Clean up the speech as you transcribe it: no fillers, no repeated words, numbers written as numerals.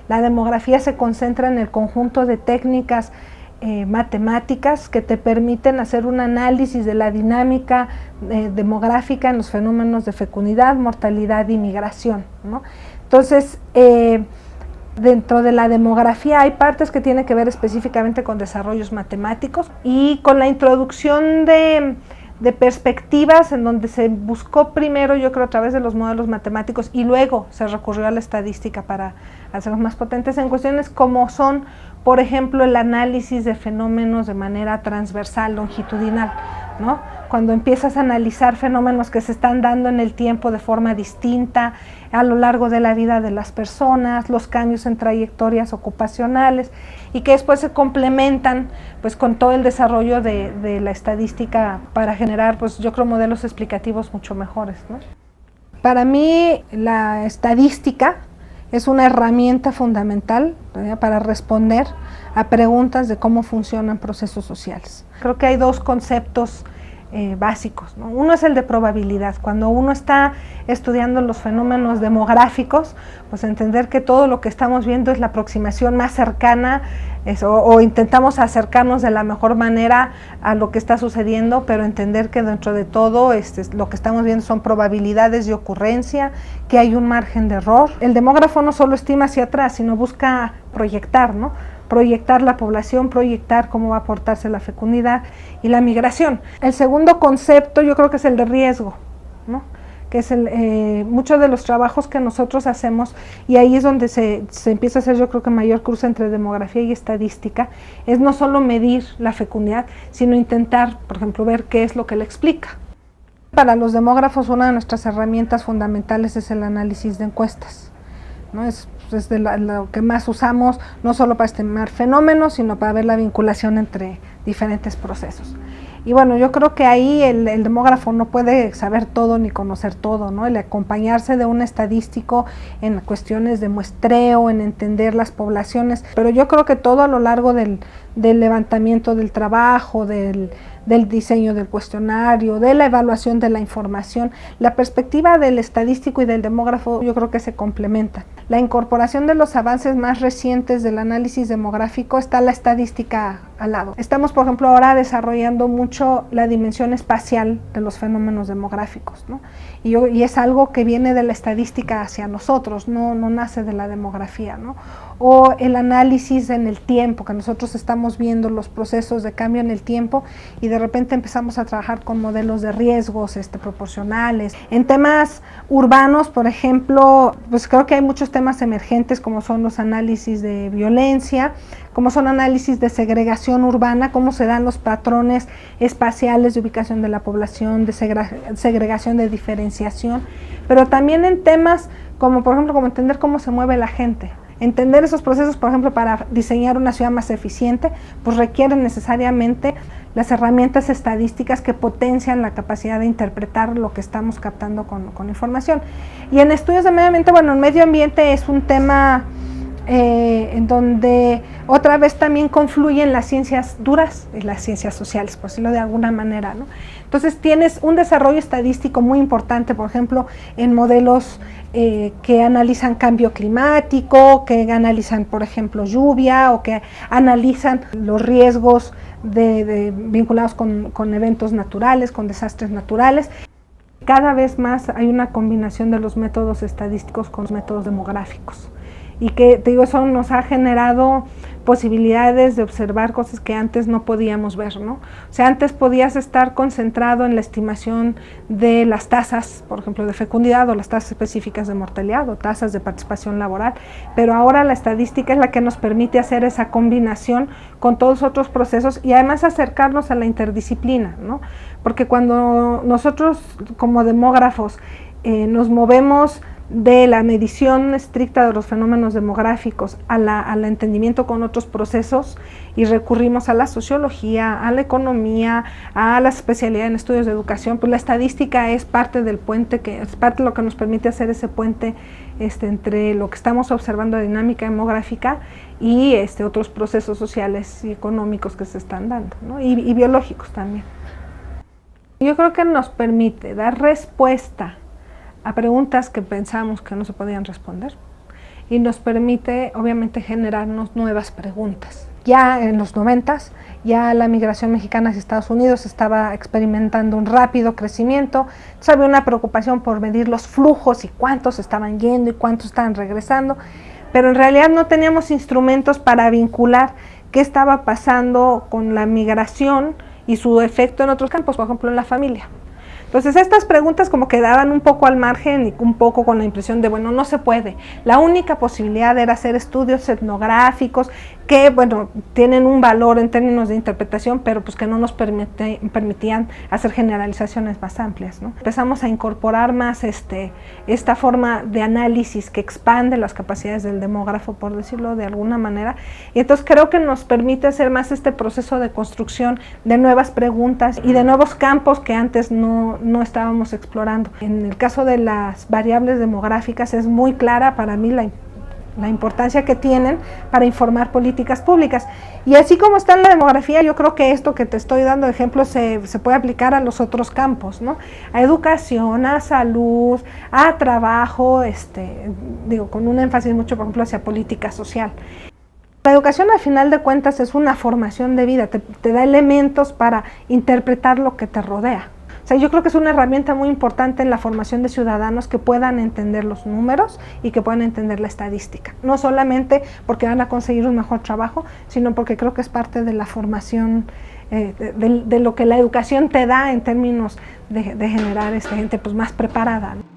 La demografía se concentra en el conjunto de técnicas matemáticas que te permiten hacer un análisis de la dinámica demográfica en los fenómenos de fecundidad, mortalidad y migración, ¿no? Entonces, dentro de la demografía hay partes que tienen que ver específicamente con desarrollos matemáticos y con la introducción de perspectivas en donde se buscó primero, yo creo, a través de los modelos matemáticos y luego se recurrió a la estadística para hacerlos más potentes en cuestiones como son, por ejemplo, el análisis de fenómenos de manera transversal, longitudinal, ¿no? Cuando empiezas a analizar fenómenos que se están dando en el tiempo de forma distinta a lo largo de la vida de las personas, los cambios en trayectorias ocupacionales y que después se complementan pues con todo el desarrollo de la estadística para generar, pues yo creo, modelos explicativos mucho mejores, ¿no? Para mí la estadística es una herramienta fundamental, ¿verdad?, para responder a preguntas de cómo funcionan procesos sociales. Creo que hay dos conceptos básicos, ¿no? Uno es el de probabilidad. Cuando uno está estudiando los fenómenos demográficos, pues entender que todo lo que estamos viendo es la aproximación más cercana o intentamos acercarnos de la mejor manera a lo que está sucediendo, pero entender que dentro de todo lo que estamos viendo son probabilidades de ocurrencia, que hay un margen de error. El demógrafo no solo estima hacia atrás, sino busca proyectar, ¿no? Proyectar la población, proyectar cómo va a aportarse la fecundidad y la migración. El segundo concepto yo creo que es el de riesgo, ¿no? Que es muchos de los trabajos que nosotros hacemos, y ahí es donde se empieza a hacer yo creo que mayor cruce entre demografía y estadística, es no solo medir la fecundidad, sino intentar, por ejemplo, ver qué es lo que la explica. Para los demógrafos una de nuestras herramientas fundamentales es el análisis de encuestas, ¿no? Es de lo que más usamos, no solo para estimar fenómenos, sino para ver la vinculación entre diferentes procesos. Y bueno, yo creo que ahí el demógrafo no puede saber todo ni conocer todo, ¿no? El acompañarse de un estadístico en cuestiones de muestreo, en entender las poblaciones, pero yo creo que todo a lo largo del levantamiento del trabajo, del diseño del cuestionario, de la evaluación de la información, la perspectiva del estadístico y del demógrafo yo creo que se complementan. La incorporación de los avances más recientes del análisis demográfico está la estadística al lado. Estamos, por ejemplo, ahora desarrollando mucho la dimensión espacial de los fenómenos demográficos, ¿no? Y es algo que viene de la estadística hacia nosotros, no nace de la demografía, ¿no? O el análisis en el tiempo, que nosotros estamos viendo los procesos de cambio en el tiempo y de repente empezamos a trabajar con modelos de riesgos proporcionales. En temas urbanos, por ejemplo, pues creo que hay muchos temas emergentes como son los análisis de violencia, como son análisis de segregación urbana, cómo se dan los patrones espaciales de ubicación de la población, de segregación, de diferenciación, pero también en temas como, por ejemplo, como entender cómo se mueve la gente. Entender esos procesos, por ejemplo, para diseñar una ciudad más eficiente, pues requieren necesariamente las herramientas estadísticas que potencian la capacidad de interpretar lo que estamos captando con información. Y en estudios de medio ambiente, bueno, el medio ambiente es un tema en donde otra vez también confluyen las ciencias duras y las ciencias sociales, por decirlo de alguna manera, ¿no? Entonces tienes un desarrollo estadístico muy importante, por ejemplo, en modelos que analizan cambio climático, que analizan, por ejemplo, lluvia, o que analizan los riesgos vinculados con eventos naturales, con desastres naturales. Cada vez más hay una combinación de los métodos estadísticos con los métodos demográficos. Y que, te digo, eso nos ha generado posibilidades de observar cosas que antes no podíamos ver, ¿no? O sea, antes podías estar concentrado en la estimación de las tasas, por ejemplo, de fecundidad, o las tasas específicas de mortalidad, o tasas de participación laboral, pero ahora la estadística es la que nos permite hacer esa combinación con todos otros procesos y además acercarnos a la interdisciplina, ¿no? Porque cuando nosotros como demógrafos nos movemos de la medición estricta de los fenómenos demográficos al entendimiento con otros procesos y recurrimos a la sociología, a la economía, a la especialidad en estudios de educación, pues la estadística es parte del puente, que es parte de lo que nos permite hacer ese puente entre lo que estamos observando de dinámica demográfica y otros procesos sociales y económicos que se están dando, ¿no? y biológicos también. Yo creo que nos permite dar respuesta a preguntas que pensamos que no se podían responder y nos permite obviamente generarnos nuevas preguntas. Ya en los 90s, ya la migración mexicana hacia Estados Unidos estaba experimentando un rápido crecimiento, entonces había una preocupación por medir los flujos y cuántos estaban yendo y cuántos estaban regresando, pero en realidad no teníamos instrumentos para vincular qué estaba pasando con la migración y su efecto en otros campos, por ejemplo en la familia. Entonces estas preguntas como quedaban un poco al margen y un poco con la impresión de, bueno, no se puede. La única posibilidad era hacer estudios etnográficos que, bueno, tienen un valor en términos de interpretación, pero pues que no nos permitían hacer generalizaciones más amplias, ¿no? Empezamos a incorporar más esta forma de análisis que expande las capacidades del demógrafo, por decirlo de alguna manera, y entonces creo que nos permite hacer más este proceso de construcción de nuevas preguntas y de nuevos campos que antes no estábamos explorando. En el caso de las variables demográficas es muy clara para mí la importancia que tienen para informar políticas públicas. Y así como está en la demografía, yo creo que esto que te estoy dando de ejemplo se puede aplicar a los otros campos, ¿no? A educación, a salud, a trabajo, digo, con un énfasis mucho, por ejemplo, hacia política social. La educación, al final de cuentas, es una formación de vida, te da elementos para interpretar lo que te rodea. O sea, yo creo que es una herramienta muy importante en la formación de ciudadanos que puedan entender los números y que puedan entender la estadística. No solamente porque van a conseguir un mejor trabajo, sino porque creo que es parte de la formación, de lo que la educación te da en términos de generar gente pues más preparada, ¿no?